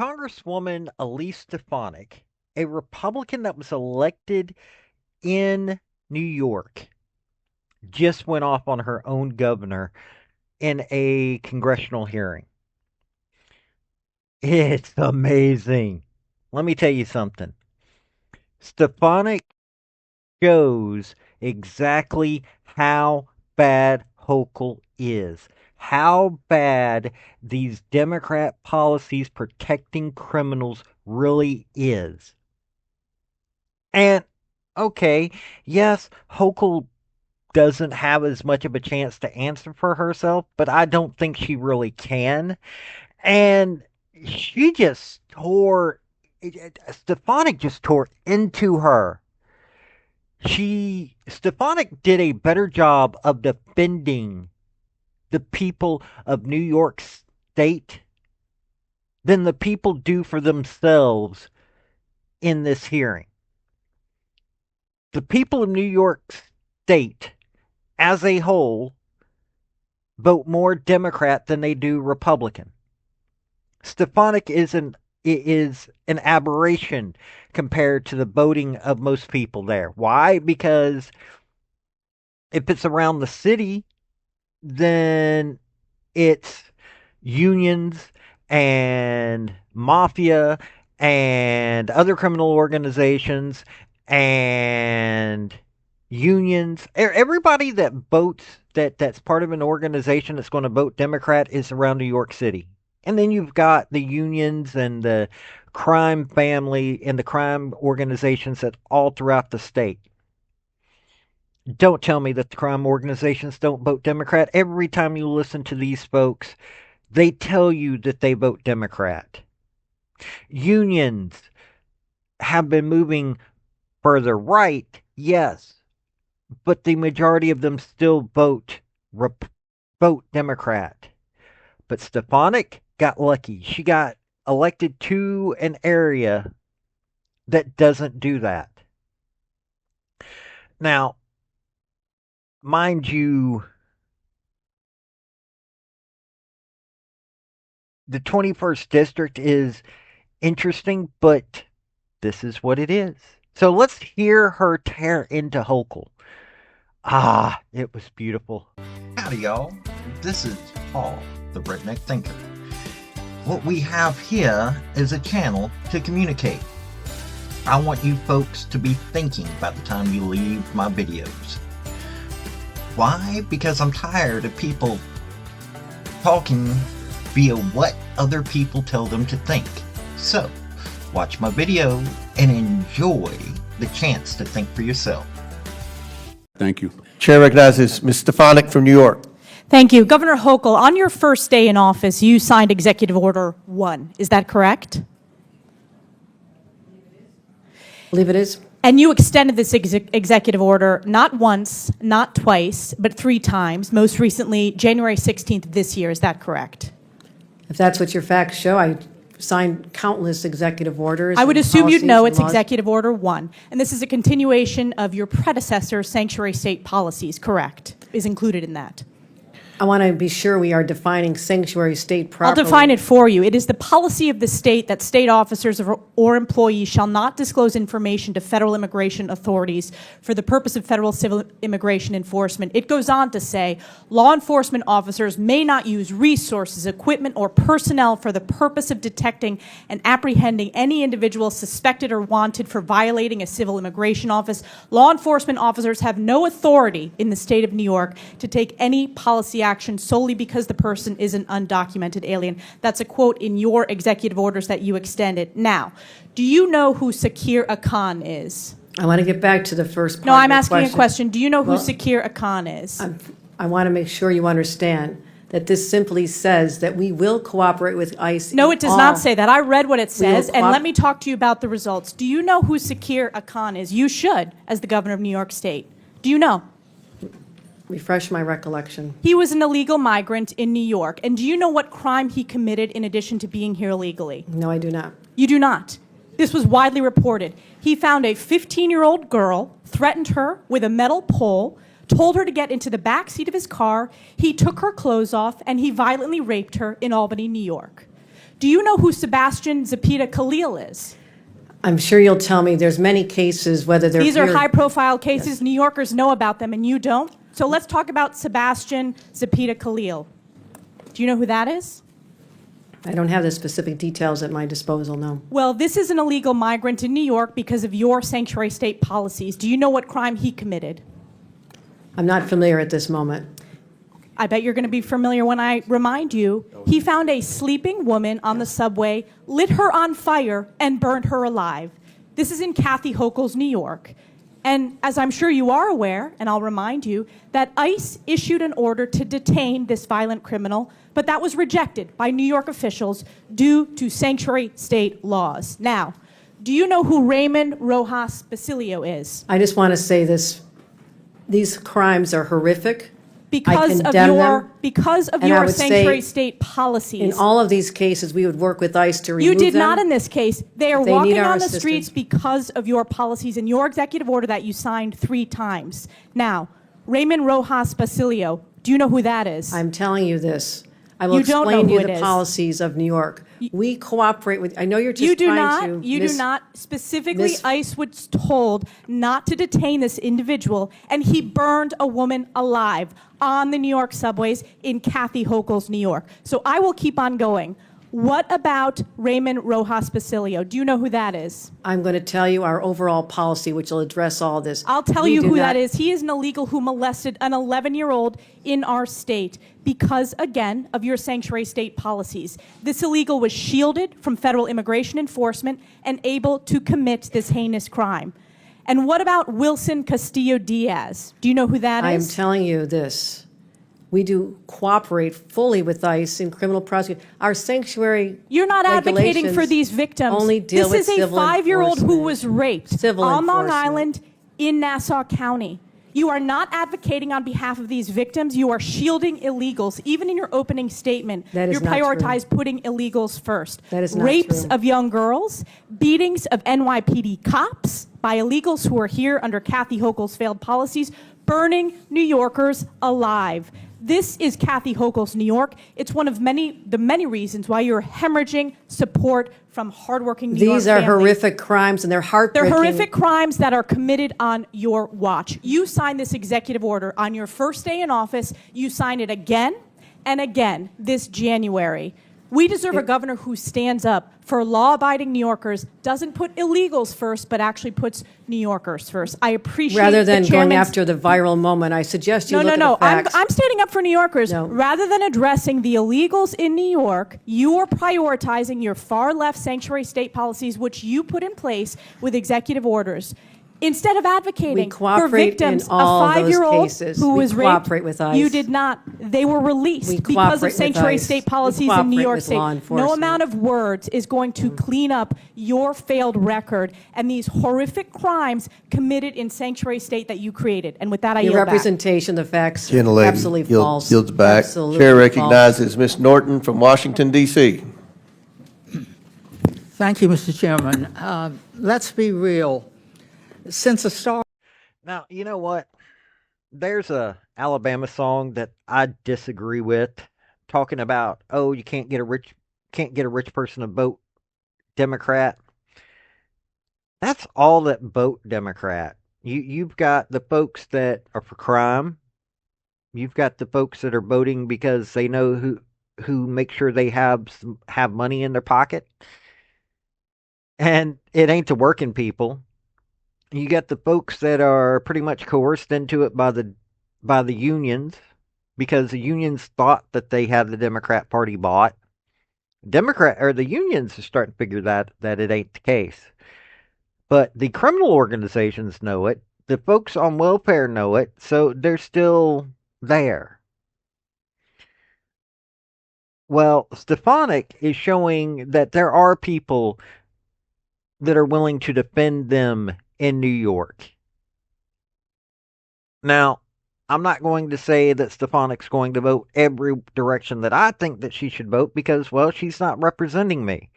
Congresswoman Elise Stefanik, a Republican that was elected in New York, just went off on her own governor in a congressional hearing. It's amazing. Let me tell you something. Stefanik shows exactly how bad Hochul is, how bad these Democrat policies protecting criminals really is. And okay, yes, Hochul doesn't have as much of a chance to answer for herself, but I don't think she really can. And she just tore, Stefanik just tore into her. Stefanik did a better job of defending the people of New York State than the people do for themselves in this hearing. The people of New York State as a whole vote more Democrat than they do Republican. Stefanik is an aberration compared to the voting of most people there. Why? Because if it's around the city, then it's unions and mafia and other criminal organizations and unions. Everybody that votes that's part of an organization that's going to vote Democrat is around New York City. And then you've got the unions and the crime family and the crime organizations that all throughout the state. Don't tell me that the crime organizations don't vote Democrat. Every time you listen to these folks, they tell you that they vote Democrat. Unions have been moving further right, yes, but the majority of them still vote Democrat. But Stefanik got lucky. She got elected to an area that doesn't do that. Now, mind you, the 21st district is interesting, but this is what it is. So let's hear her tear into Hochul. Ah, it was beautiful. Howdy, y'all. This is Paul, the Redneck Thinker. What we have here is a channel to communicate. I want you folks to be thinking by the time you leave my videos. Why? Because I'm tired of people talking via what other people tell them to think. So, watch my video and enjoy the chance to think for yourself. Thank you. Chair recognizes Ms. Stefanik from New York. Thank you. Governor Hochul, on your first day in office, you signed Executive Order 1. Is that correct? I believe it is. And you extended this executive order not once, not twice, but 3 times, most recently January 16th of this year. Is that correct? If that's what your facts show, I signed countless executive orders. I would and assume you'd policies know and it's laws. Executive Order 1. And this is a continuation of your predecessor's sanctuary state policies, correct? Is included in that. I want to be sure we are defining sanctuary state properly. I'll define it for you. It is the policy of the state that state officers or employees shall not disclose information to federal immigration authorities for the purpose of federal civil immigration enforcement. It goes on to say, law enforcement officers may not use resources, equipment, or personnel for the purpose of detecting and apprehending any individual suspected or wanted for violating a civil immigration office. Law enforcement officers have no authority in the state of New York to take any policy action solely because the person is an undocumented alien. That's a quote in your executive orders that you extended. Now, do you know who Sakir Akan is? I want to get back to the first part No, of I'm your asking a question. Do you know who Well, Sakir Akan is? I want to make sure you understand that this simply says that we will cooperate with ICE. No, in it does all- not say that. I read what it We will says, and let me talk to you about the results. Do you know who Sakir Akan is? You should, as the governor of New York State. Do you know? Refresh my recollection. He was an illegal migrant in New York. And do you know what crime he committed in addition to being here illegally? No, I do not. You do not. This was widely reported. He found a 15-year-old girl, threatened her with a metal pole, told her to get into the back seat of his car. He took her clothes off, and he violently raped her in Albany, New York. Do you know who Sebastian Zapita Khalil is? I'm sure you'll tell me there's many cases, whether they're These are here- high-profile cases. New Yorkers know about them, and you don't. So let's talk about Sebastian Zapita Khalil. Do you know who that is? I don't have the specific details at my disposal, no. Well, this is an illegal migrant in New York because of your sanctuary state policies. Do you know what crime he committed? I'm not familiar at this moment. I bet you're going to be familiar when I remind you. He found a sleeping woman on the subway, lit her on fire, and burned her alive. This is in Kathy Hochul's New York. And as I'm sure you are aware, and I'll remind you, that ICE issued an order to detain this violent criminal, but that was rejected by New York officials due to sanctuary state laws. Now, do you know who Raymond Rojas Basilio is? I just want to say this. These crimes are horrific. Because of condemn your them, because of and I your would sanctuary say state policies. In all of these cases, we would work with ICE to remove You did them. not in this case. They are They need walking our on the assistance. streets because of your policies and your executive order that you signed 3 times. Now, Raymond Rojas Basilio, do you know who that is? I'm telling you this. I will You don't know explain to who you it the is. policies of New York. We cooperate with, I know you're just You do trying not. to. You do not. Specifically, Miss- ICE was told not to detain this individual, and he burned a woman alive on the New York subways in Kathy Hochul's New York. So I will keep on going. What about Raymond Rojas Basilio? Do you know who that is? I'm going to tell you our overall policy, which will address all this. I'll tell We you do who not- that is. He is an illegal who molested an 11-year-old in our state because, again, of your sanctuary state policies. This illegal was shielded from federal immigration enforcement and able to commit this heinous crime. And what about Wilson Castillo Diaz? Do you know who that I am is? telling you this. We do cooperate fully with ICE in criminal prosecution. Our sanctuary You're not advocating for regulations these victims. only deal This with is a civil 5-year-old who enforcement. was raped Civil on Long enforcement. Island in Nassau County. You are not advocating on behalf of these victims. You are shielding illegals. Even in your opening statement, That is you not true. prioritize putting illegals first. That is not Rapes true. of young girls, beatings of NYPD cops by illegals who are here under Kathy Hochul's failed policies, burning New Yorkers alive. This is Kathy Hochul's New York. It's one of the many reasons why you're hemorrhaging support from hardworking New York These are families. horrific crimes, and they're They're heartbreaking. horrific crimes that are committed on your watch. You signed this executive order on your first day in office. You signed it again and again this January. We deserve a governor who stands up for law-abiding New Yorkers, doesn't put illegals first, but actually puts New Yorkers first. I appreciate Rather than the going chairman's- after the viral moment, I suggest you No, look no, no. at the facts. I'm standing up for New Yorkers. No. Rather than addressing the illegals in New York, you are prioritizing your far-left sanctuary state policies, which you put in place with executive orders. Instead of We advocating for cooperate victims, in all a those 5-year-old cases. who We was cooperate raped, with ICE. you did not. They were released We because cooperate of with sanctuary ICE. state We policies in New cooperate York with State. law No enforcement. amount of words is going to clean up your failed record and these horrific crimes committed in sanctuary state that you created. And with that, I Your yield back. representation, the facts are Gentlelady absolutely false. yields back. Absolutely Chair false. recognizes Ms. Norton from Washington, D.C. Thank you, Mr. Chairman. Let's be real. Since the start, Now, you know what? There's a Alabama song that I disagree with, talking about, oh, you can't get a rich person to vote Democrat. That's all that vote Democrat. You've got the folks that are for crime. You've got the folks that are voting because they know who make sure they have money in their pocket. And it ain't the working people. You got the folks that are pretty much coerced into it by the unions, because the unions thought that they had the Democrat Party bought. The unions are starting to figure that it ain't the case. But the criminal organizations know it. The folks on welfare know it, so they're still there. Well, Stefanik is showing that there are people that are willing to defend them in New York. Now, I'm not going to say that Stefanik's going to vote every direction that I think that she should vote because, well, she's not representing me.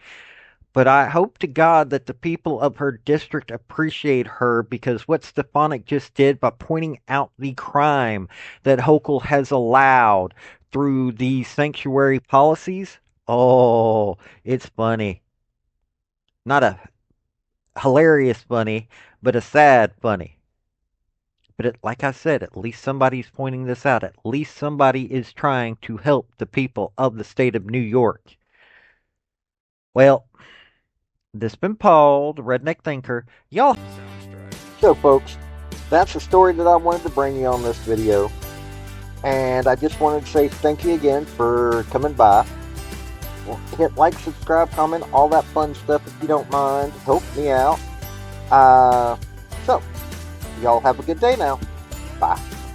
But I hope to God that the people of her district appreciate her, because what Stefanik just did by pointing out the crime that Hochul has allowed through these sanctuary policies, Oh, it's funny. Not a hilarious funny, but a sad funny. But like I said, at least somebody's pointing this out. At least somebody is trying to help the people of the state of New York. Well, this been Paul, the Redneck Thinker. Y'all. So, folks, that's the story that I wanted to bring you on this video. And I just wanted to say thank you again for coming by. Well, hit like, subscribe, comment, all that fun stuff if you don't mind. Help me out. So, y'all have a good day now. Bye.